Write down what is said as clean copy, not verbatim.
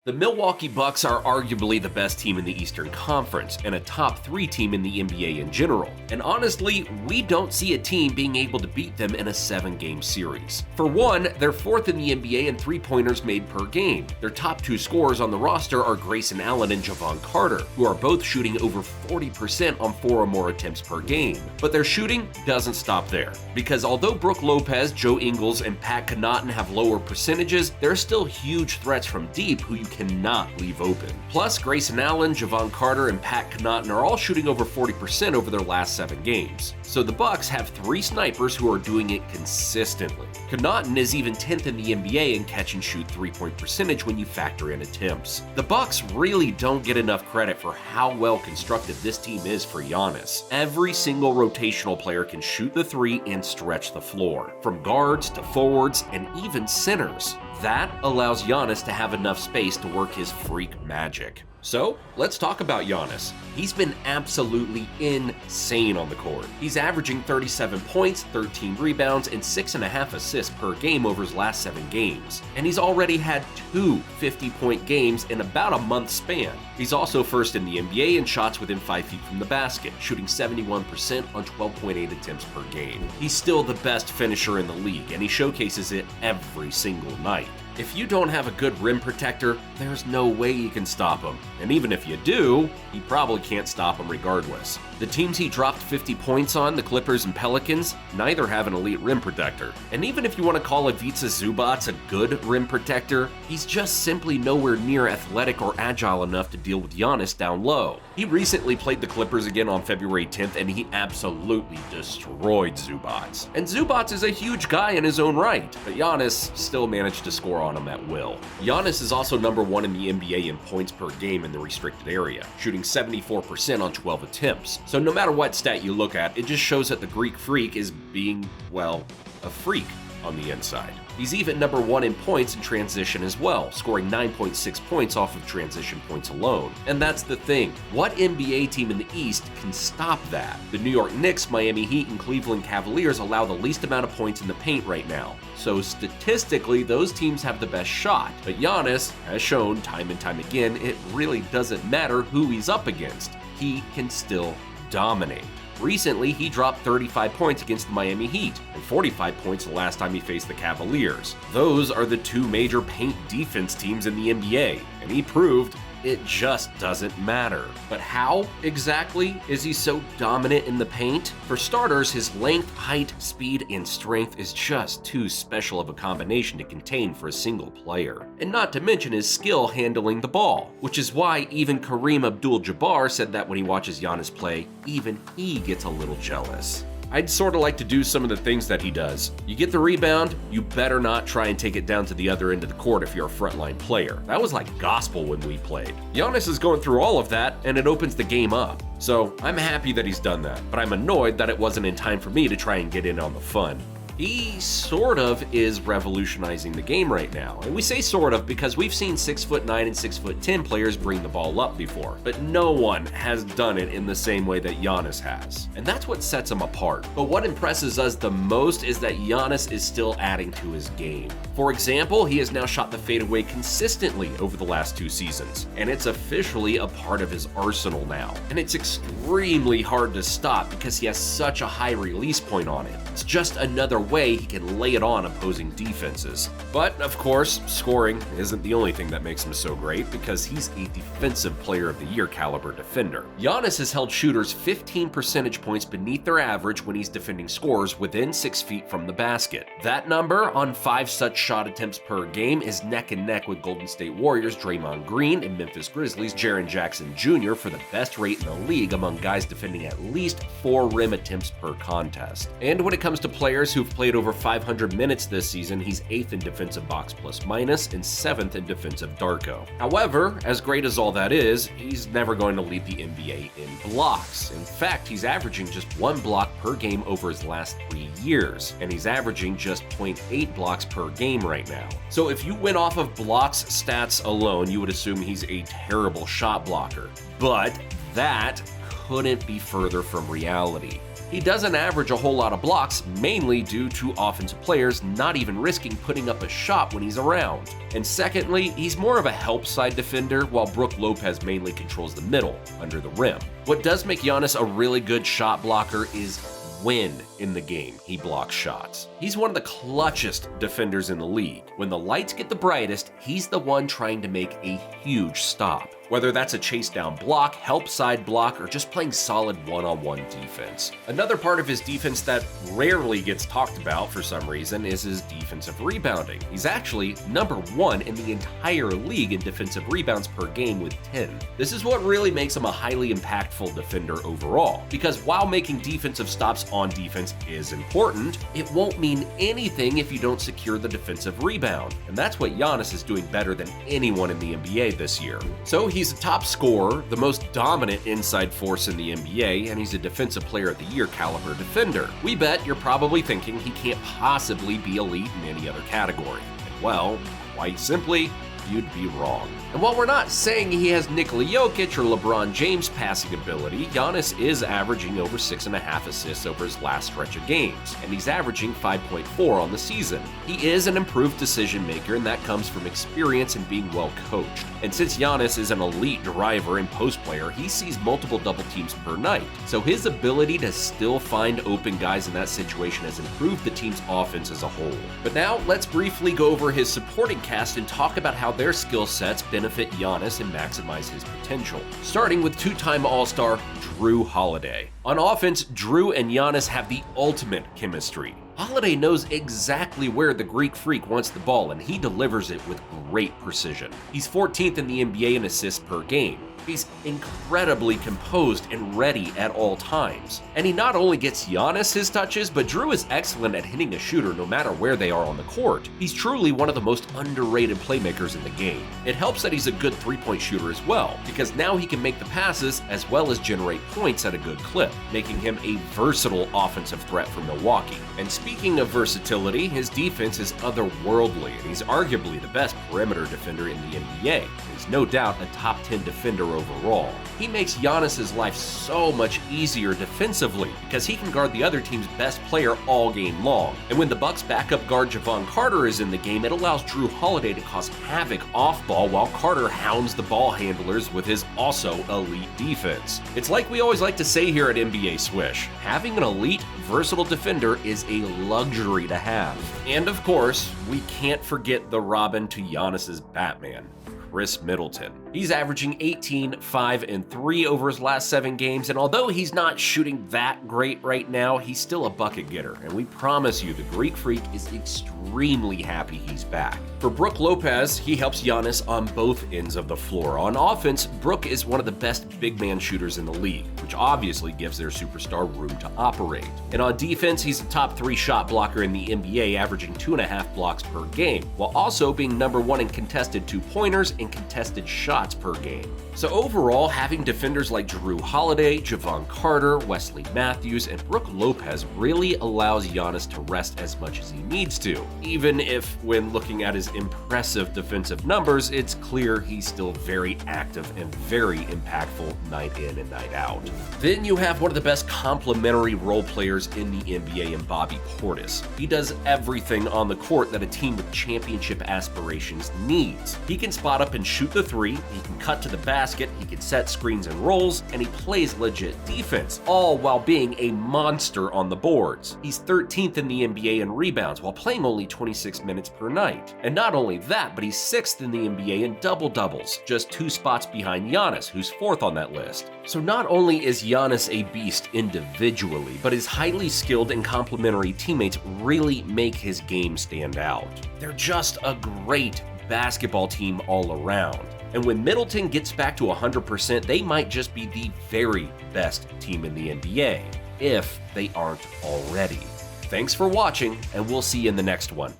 The Milwaukee Bucks are arguably the best team in the Eastern Conference and a top 3 team in the NBA in general. And honestly, we don't see a team being able to beat them in a 7-game series. For one, they're 4th in the NBA in three-pointers made per game. Their top 2 scorers on the roster are Grayson Allen and Jevon Carter, who are both shooting over 40% on 4 or more attempts per game. But their shooting doesn't stop there, because although Brook Lopez, Joe Ingles, and Pat Connaughton have lower percentages, there are still huge threats from deep who you cannot leave open. Plus, Grayson Allen, Jevon Carter, and Pat Connaughton are all shooting over 40% over their last 7 games. So the Bucks have 3 snipers who are doing it consistently. Connaughton is even 10th in the NBA in catch-and-shoot three-point percentage when you factor in attempts. The Bucks really don't get enough credit for how well constructed this team is for Giannis. Every single rotational player can shoot the 3 and stretch the floor, from guards to forwards and even centers. That allows Giannis to have enough space to work his freak magic. So, let's talk about Giannis. He's been absolutely insane on the court. He's averaging 37 points, 13 rebounds, and 6.5 assists per game over his last 7 games. And he's already had 2 50-point games in about a month span. He's also first in the NBA in shots within 5 feet from the basket, shooting 71% on 12.8 attempts per game. He's still the best finisher in the league, and he showcases it every single night. If you don't have a good rim protector, there's no way you can stop him. And even if you do, you probably can't stop him regardless. The teams he dropped 50 points on, the Clippers and Pelicans, neither have an elite rim protector. And even if you want to call Ivica Zubac a good rim protector, he's just simply nowhere near athletic or agile enough to deal with Giannis down low. He recently played the Clippers again on February 10th, and he absolutely destroyed Zubac. And Zubac is a huge guy in his own right, but Giannis still managed to score on him at will. Giannis is also number 1 in the NBA in points per game in the restricted area, shooting 74% on 12 attempts. So no matter what stat you look at, it just shows that the Greek Freak is being, well, a freak on the inside. He's even number 1 in points in transition as well, scoring 9.6 points off of transition points alone. And that's the thing. What NBA team in the East can stop that? The New York Knicks, Miami Heat, and Cleveland Cavaliers allow the least amount of points in the paint right now. So statistically, those teams have the best shot. But Giannis has shown time and time again, it really doesn't matter who he's up against. He can still dominate. Recently, he dropped 35 points against the Miami Heat and 45 points the last time he faced the Cavaliers. Those are the 2 major paint defense teams in the NBA, and he proved it just doesn't matter. But how exactly is he so dominant in the paint? For starters, his length, height, speed, and strength is just too special of a combination to contain for a single player. And not to mention his skill handling the ball, which is why even Kareem Abdul-Jabbar said that when he watches Giannis play, even he gets a little jealous. I'd sort of like to do some of the things that he does. You get the rebound, you better not try and take it down to the other end of the court if you're a frontline player. That was like gospel when we played. Giannis is going through all of that, and it opens the game up. So I'm happy that he's done that, but I'm annoyed that it wasn't in time for me to try and get in on the fun. He sort of is revolutionizing the game right now. And we say sort of because we've seen 6'9" and 6'10" players bring the ball up before, but no one has done it in the same way that Giannis has. And that's what sets him apart. But what impresses us the most is that Giannis is still adding to his game. For example, he has now shot the fadeaway consistently over the last 2 seasons, and it's officially a part of his arsenal now. And it's extremely hard to stop because he has such a high release point on it. It's just another way he can lay it on opposing defenses. But of course, scoring isn't the only thing that makes him so great, because he's a defensive player of the year caliber defender. Giannis has held shooters 15 percentage points beneath their average when he's defending scorers within 6 feet from the basket. That number on 5 such shot attempts per game is neck and neck with Golden State Warriors Draymond Green and Memphis Grizzlies Jaren Jackson Jr. for the best rate in the league among guys defending at least 4 rim attempts per contest. And when it comes to players who've played over 500 minutes this season, he's 8th in defensive box plus minus and 7th in defensive Darko. However, as great as all that is, he's never going to lead the NBA in blocks. In fact, he's averaging just 1 block per game over his last 3 years, and he's averaging just 0.8 blocks per game right now. So if you went off of blocks stats alone, you would assume he's a terrible shot blocker. But that couldn't be further from reality. He doesn't average a whole lot of blocks, mainly due to offensive players not even risking putting up a shot when he's around. And secondly, he's more of a help side defender, while Brook Lopez mainly controls the middle, under the rim. What does make Giannis a really good shot blocker is when in the game he blocks shots. He's one of the clutchest defenders in the league. When the lights get the brightest, he's the one trying to make a huge stop. Whether that's a chase down block, help side block, or just playing solid one-on-one defense. Another part of his defense that rarely gets talked about for some reason is his defensive rebounding. He's actually number 1 in the entire league in defensive rebounds per game with 10. This is what really makes him a highly impactful defender overall, because while making defensive stops on defense is important, it won't mean anything if you don't secure the defensive rebound. And that's what Giannis is doing better than anyone in the NBA this year. So he's a top scorer, the most dominant inside force in the NBA, and he's a Defensive Player of the Year caliber defender. We bet you're probably thinking he can't possibly be elite in any other category. And well, quite simply, you'd be wrong. And while we're not saying he has Nikola Jokic or LeBron James passing ability, Giannis is averaging over 6.5 assists over his last stretch of games, and he's averaging 5.4 on the season. He is an improved decision maker, and that comes from experience and being well coached. And since Giannis is an elite driver and post player, he sees multiple double teams per night. So his ability to still find open guys in that situation has improved the team's offense as a whole. But now let's briefly go over his supporting cast and talk about how their skill sets benefit Giannis and maximize his potential. Starting with two-time All-Star Jrue Holiday. On offense, Jrue and Giannis have the ultimate chemistry. Holiday knows exactly where the Greek Freak wants the ball, and he delivers it with great precision. He's 14th in the NBA in assists per game. He's incredibly composed and ready at all times. And he not only gets Giannis his touches, but Jrue is excellent at hitting a shooter no matter where they are on the court. He's truly one of the most underrated playmakers in the game. It helps that he's a good three-point shooter as well, because now he can make the passes as well as generate points at a good clip, making him a versatile offensive threat for Milwaukee. And speaking of versatility, his defense is otherworldly, and he's arguably the best perimeter defender in the NBA. He's no doubt a top 10 defender overall. He makes Giannis's life so much easier defensively because he can guard the other team's best player all game long. And when the Bucks' backup guard Javon Carter is in the game, it allows Jrue Holiday to cause havoc off ball while Carter hounds the ball handlers with his also elite defense. It's like we always like to say here at NBA Swish, having an elite, versatile defender is a luxury to have. And of course, we can't forget the Robin to Giannis's Batman, Chris Middleton. He's averaging 18, 5, and 3 over his last 7 games, and although he's not shooting that great right now, he's still a bucket getter, and we promise you the Greek Freak is extremely happy he's back. For Brook Lopez, he helps Giannis on both ends of the floor. On offense, Brook is one of the best big man shooters in the league, which obviously gives their superstar room to operate. And on defense, he's a top 3 shot blocker in the NBA, averaging 2.5 blocks per game, while also being number 1 in contested 2-pointers and contested shots per game. So overall, having defenders like Jrue Holiday, Javon Carter, Wesley Matthews, and Brook Lopez really allows Giannis to rest as much as he needs to, even if when looking at his impressive defensive numbers, it's clear he's still very active and very impactful night in and night out. Then you have one of the best complementary role players in the NBA in Bobby Portis. He does everything on the court that a team with championship aspirations needs. He can spot up and shoot the 3, he can cut to the basket, he can set screens and rolls, and he plays legit defense, all while being a monster on the boards. He's 13th in the NBA in rebounds while playing only 26 minutes per night. And not only that, but he's 6th in the NBA in double-doubles, just 2 spots behind Giannis, who's 4th on that list. So not only is Giannis a beast individually, but his highly skilled and complementary teammates really make his game stand out. They're just a great basketball team all around. And when Middleton gets back to 100%, they might just be the very best team in the NBA, if they aren't already. Thanks for watching, and we'll see you in the next one.